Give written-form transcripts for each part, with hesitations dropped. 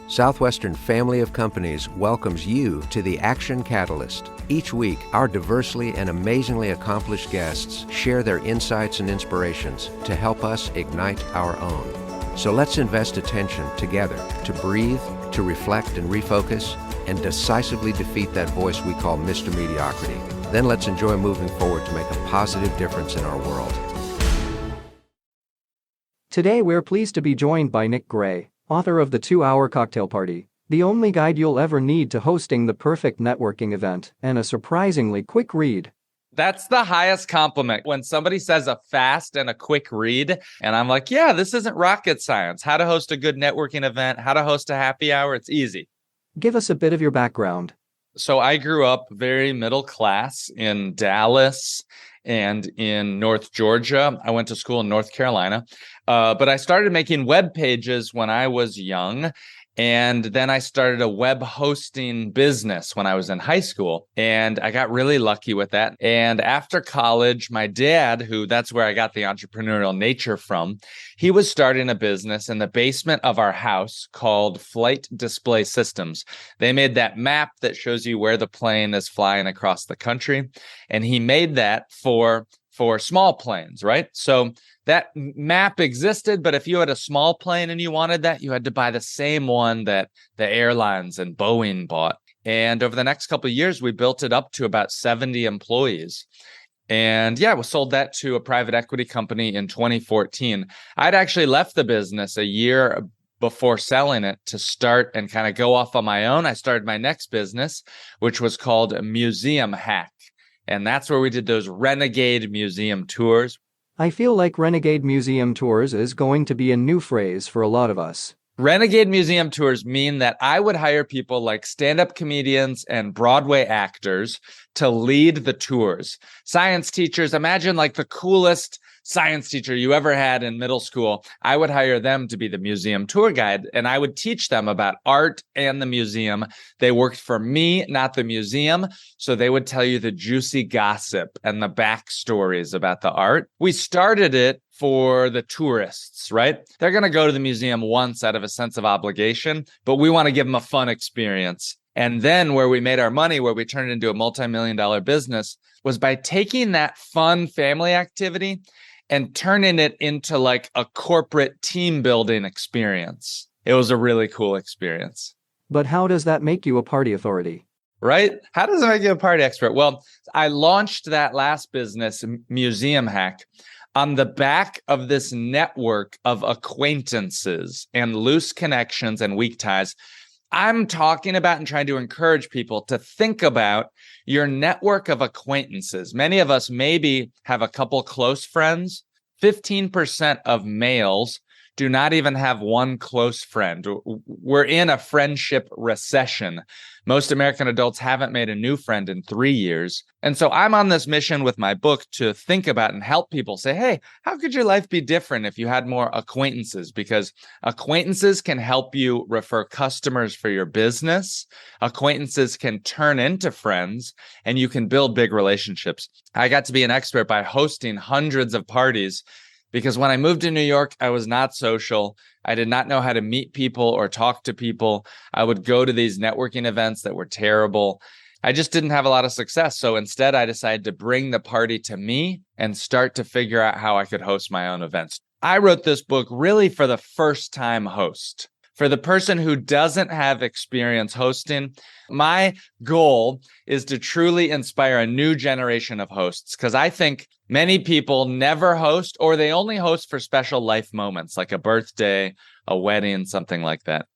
Southwestern Family of Companies welcomes you to the Action Catalyst. Each week, our diversely and amazingly accomplished guests share their insights and inspirations to help us ignite our own. So let's invest attention together to breathe, to reflect and refocus, and decisively defeat that voice we call Mr. Mediocrity. Then let's enjoy moving forward to make a positive difference in our world. Today we're pleased to be joined by Nick Gray, author of The 2-Hour Cocktail Party, the only guide you'll ever need to hosting the perfect networking event, and a surprisingly quick read. That's the highest compliment when somebody says a fast and a quick read. And I'm like, yeah, this isn't rocket science. How to host a good networking event, how to host a happy hour. It's easy. Give us a bit of your background. So I grew up very middle class in Dallas and in North Georgia. I went to school in North Carolina, but I started making web pages when I was young. And then I started a web hosting business when I was in high school, and I got really lucky with that. And after college, my dad, that's where I got the entrepreneurial nature from, he was starting a business in the basement of our house called Flight Display Systems. They made that map that shows you where the plane is flying across the country. And he made that for small planes, right? So that map existed, but if you had a small plane and you wanted that, you had to buy the same one that the airlines and Boeing bought. And over the next couple of years, we built it up to about 70 employees. And yeah, we sold that to a private equity company in 2014. I'd actually left the business a year before selling it to start and kind of go off on my own. I started my next business, which was called Museum Hack. And that's where we did those renegade museum tours. I feel like Renegade Museum Tours is going to be a new phrase for a lot of us. Renegade museum tours mean that I would hire people like stand-up comedians and Broadway actors to lead the tours. Science teachers, imagine like the coolest science teacher you ever had in middle school. I would hire them to be the museum tour guide, and I would teach them about art and the museum. They worked for me, not the museum, so they would tell you the juicy gossip and the backstories about the art. We started it for the tourists, right? They're going to go to the museum once out of a sense of obligation, but we want to give them a fun experience. And then where we made our money, where we turned it into a multi-million-dollar business, was by taking that fun family activity and turning it into like a corporate team building experience. It was a really cool experience. But how does that make you a party authority? Right? How does it make you a party expert? Well, I launched that last business, Museum Hack, on the back of this network of acquaintances and loose connections and weak ties. I'm talking about and trying to encourage people to think about your network of acquaintances. Many of us maybe have a couple close friends. 15% of males do not even have one close friend. We're in a friendship recession. Most American adults haven't made a new friend in 3 years. And so I'm on this mission with my book to think about and help people say, hey, how could your life be different if you had more acquaintances? Because acquaintances can help you refer customers for your business. Acquaintances can turn into friends, and you can build big relationships. I got to be an expert by hosting hundreds of parties, because when I moved to New York, I was not social. I did not know how to meet people or talk to people. I would go to these networking events that were terrible. I just didn't have a lot of success. So instead, I decided to bring the party to me and start to figure out how I could host my own events. I wrote this book really for the first-time host. For the person who doesn't have experience hosting, my goal is to truly inspire a new generation of hosts, because I think many people never host, or they only host for special life moments like a birthday, a wedding, something like that.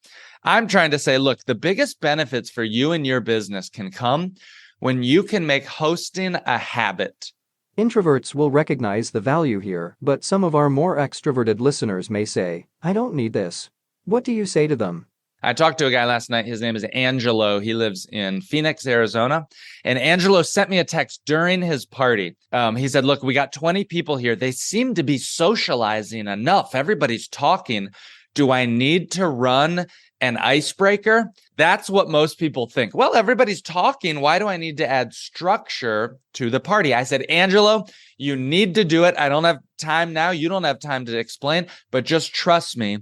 I'm trying to say, look, the biggest benefits for you and your business can come when you can make hosting a habit. Introverts will recognize the value here, but some of our more extroverted listeners may say, I don't need this. What do you say to them? I talked to a guy last night. His name is Angelo. He lives in Phoenix, Arizona. And Angelo sent me a text during his party. He said, look, we got 20 people here. They seem to be socializing enough. Everybody's talking. Do I need to run an icebreaker? That's what most people think. Well, everybody's talking. Why do I need to add structure to the party? I said, Angelo, you need to do it. I don't have time now. You don't have time to explain, but just trust me.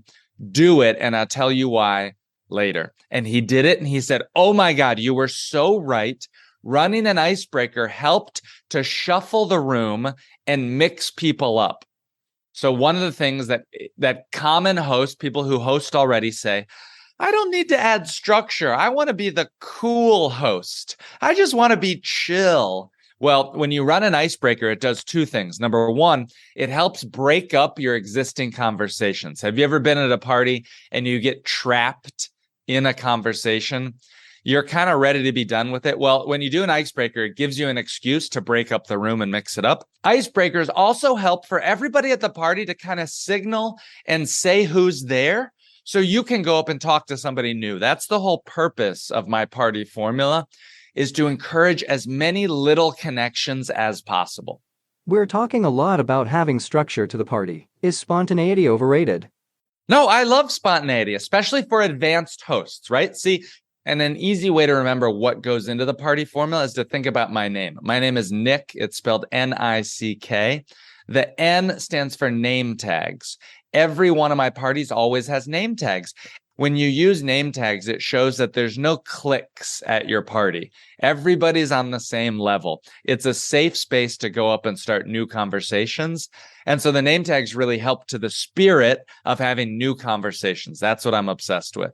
Do it, and I'll tell you why later. And he did it and he said, "Oh my God, you were so right. Running an icebreaker helped to shuffle the room and mix people up." So one of the things that common hosts, people who host already say, "I don't need to add structure. I want to be the cool host. I just want to be chill." Well, when you run an icebreaker, it does two things. Number one, it helps break up your existing conversations. Have you ever been at a party and you get trapped in a conversation? You're kind of ready to be done with it. Well, when you do an icebreaker, it gives you an excuse to break up the room and mix it up. Icebreakers also help for everybody at the party to kind of signal and say who's there, so you can go up and talk to somebody new. That's the whole purpose of my party formula, is to encourage as many little connections as possible. We're talking a lot about having structure to the party. Is spontaneity overrated? No, I love spontaneity, especially for advanced hosts, right? See, and an easy way to remember what goes into the party formula is to think about my name. My name is Nick. It's spelled N-I-C-K. The N stands for name tags. Every one of my parties always has name tags. When you use name tags, it shows that there's no cliques at your party. Everybody's on the same level. It's a safe space to go up and start new conversations. And so the name tags really help to the spirit of having new conversations. That's what I'm obsessed with.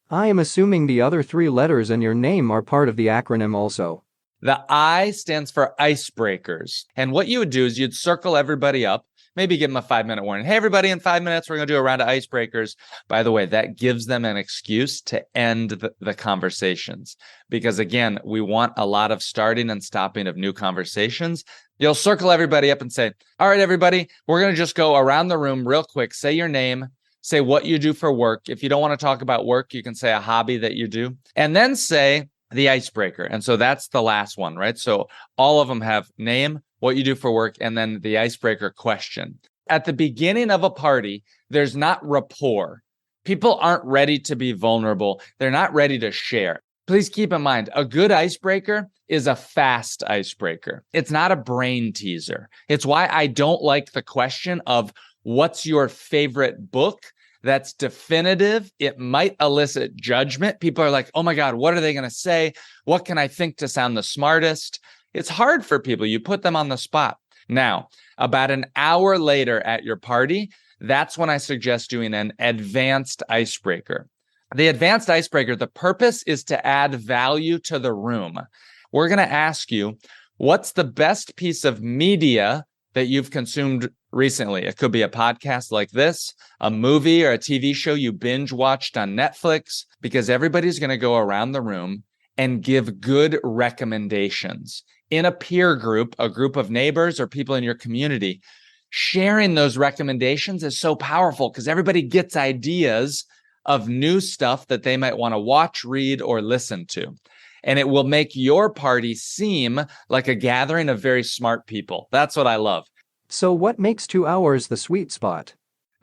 I am assuming the other 3 letters in your name are part of the acronym also. The I stands for icebreakers. And what you would do is you'd circle everybody up, maybe give them a 5-minute warning. "Hey, everybody, in 5 minutes, we're going to do a round of icebreakers." By the way, that gives them an excuse to end the conversations. Because again, we want a lot of starting and stopping of new conversations. You'll circle everybody up and say, "All right, everybody, we're going to just go around the room real quick. Say your name. Say what you do for work. If you don't want to talk about work, you can say a hobby that you do. And then say the icebreaker." And so that's the last one, right? So all of them have name, what you do for work, and then the icebreaker question. At the beginning of a party, there's not rapport. People aren't ready to be vulnerable. They're not ready to share. Please keep in mind, a good icebreaker is a fast icebreaker. It's not a brain teaser. It's why I don't like the question of what's your favorite book. That's definitive. It might elicit judgment. People are like, "Oh my God, what are they going to say? What can I think to sound the smartest?" It's hard for people. You put them on the spot. Now, about an hour later at your party, that's when I suggest doing an advanced icebreaker. The advanced icebreaker, the purpose is to add value to the room. We're going to ask you, what's the best piece of media that you've consumed recently? It could be a podcast like this, a movie or a TV show you binge watched on Netflix, because everybody's going to go around the room and give good recommendations. In a peer group, a group of neighbors or people in your community, sharing those recommendations is so powerful because everybody gets ideas of new stuff that they might want to watch, read, or listen to. And it will make your party seem like a gathering of very smart people. That's what I love. So what makes 2 hours the sweet spot?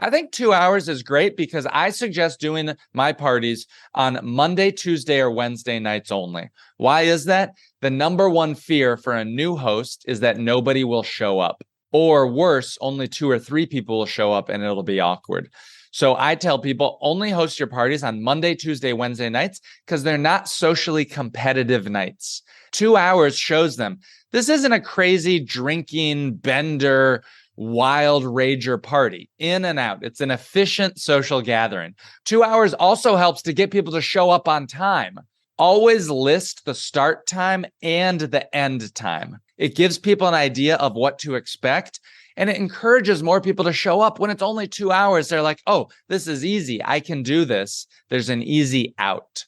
I think 2 hours is great because I suggest doing my parties on Monday, Tuesday, or Wednesday nights only. Why is that? The number one fear for a new host is that nobody will show up. Or worse, only 2 or 3 people will show up and it'll be awkward. So I tell people only host your parties on Monday, Tuesday, Wednesday nights because they're not socially competitive nights. 2 hours shows them this isn't a crazy drinking, bender, wild rager party. In and out. It's an efficient social gathering. 2 hours also helps to get people to show up on time. Always list the start time and the end time. It gives people an idea of what to expect. And it encourages more people to show up. When it's only 2 hours, they're like, "Oh, this is easy. I can do this." There's an easy out.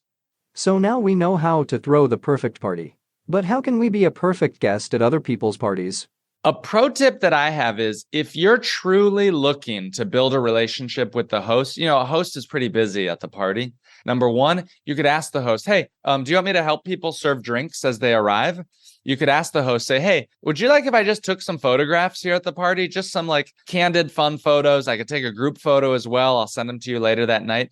So now we know how to throw the perfect party. But how can we be a perfect guest at other people's parties? A pro tip that I have is if you're truly looking to build a relationship with the host, a host is pretty busy at the party. Number one, you could ask the host, "Hey, do you want me to help people serve drinks as they arrive?" You could ask the host, say, "Hey, would you like if I just took some photographs here at the party? Just some like candid, fun photos. I could take a group photo as well. I'll send them to you later that night."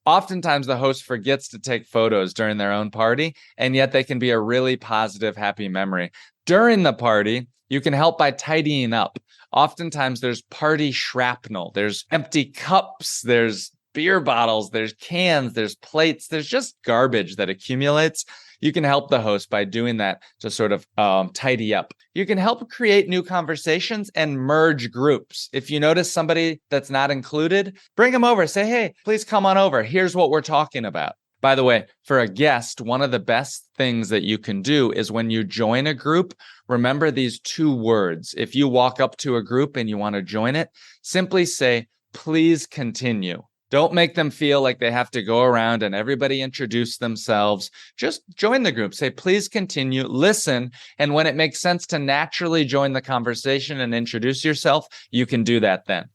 Oftentimes the host forgets to take photos during their own party, and yet they can be a really positive, happy memory. During the party, you can help by tidying up. Oftentimes there's party shrapnel. There's empty cups. There's beer bottles, there's cans, there's plates, there's just garbage that accumulates. You can help the host by doing that to sort of tidy up. You can help create new conversations and merge groups. If you notice somebody that's not included, bring them over. Say, hey, please come on over. Here's what we're talking about. By the way, for a guest, one of the best things that you can do is when you join a group, remember these 2 words. If you walk up to a group and you want to join it, simply say, please continue. Don't make them feel like they have to go around and everybody introduce themselves. Just join the group. Say, please continue, listen. And when it makes sense to naturally join the conversation and introduce yourself, you can do that then.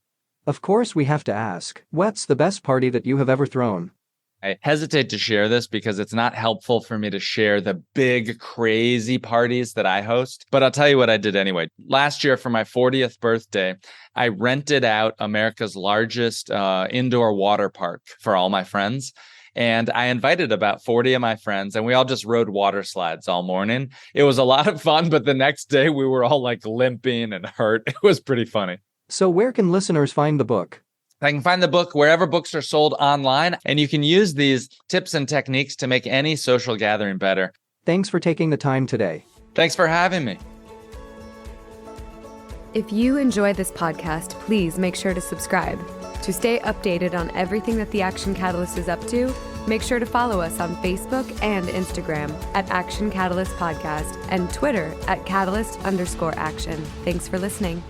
Of course, we have to ask, what's the best party that you have ever thrown? I hesitate to share this because it's not helpful for me to share the big, crazy parties that I host. But I'll tell you what I did anyway. Last year for my 40th birthday, I rented out America's largest indoor water park for all my friends. And I invited about 40 of my friends, and we all just rode water slides all morning. It was a lot of fun, but the next day we were all like limping and hurt. It was pretty funny. So where can listeners find the book? I can find the book wherever books are sold online, and you can use these tips and techniques to make any social gathering better. Thanks for taking the time today. Thanks for having me. If you enjoy this podcast, please make sure to subscribe. To stay updated on everything that the Action Catalyst is up to, make sure to follow us on Facebook and Instagram at Action Catalyst Podcast and Twitter at Catalyst_Action. Thanks for listening.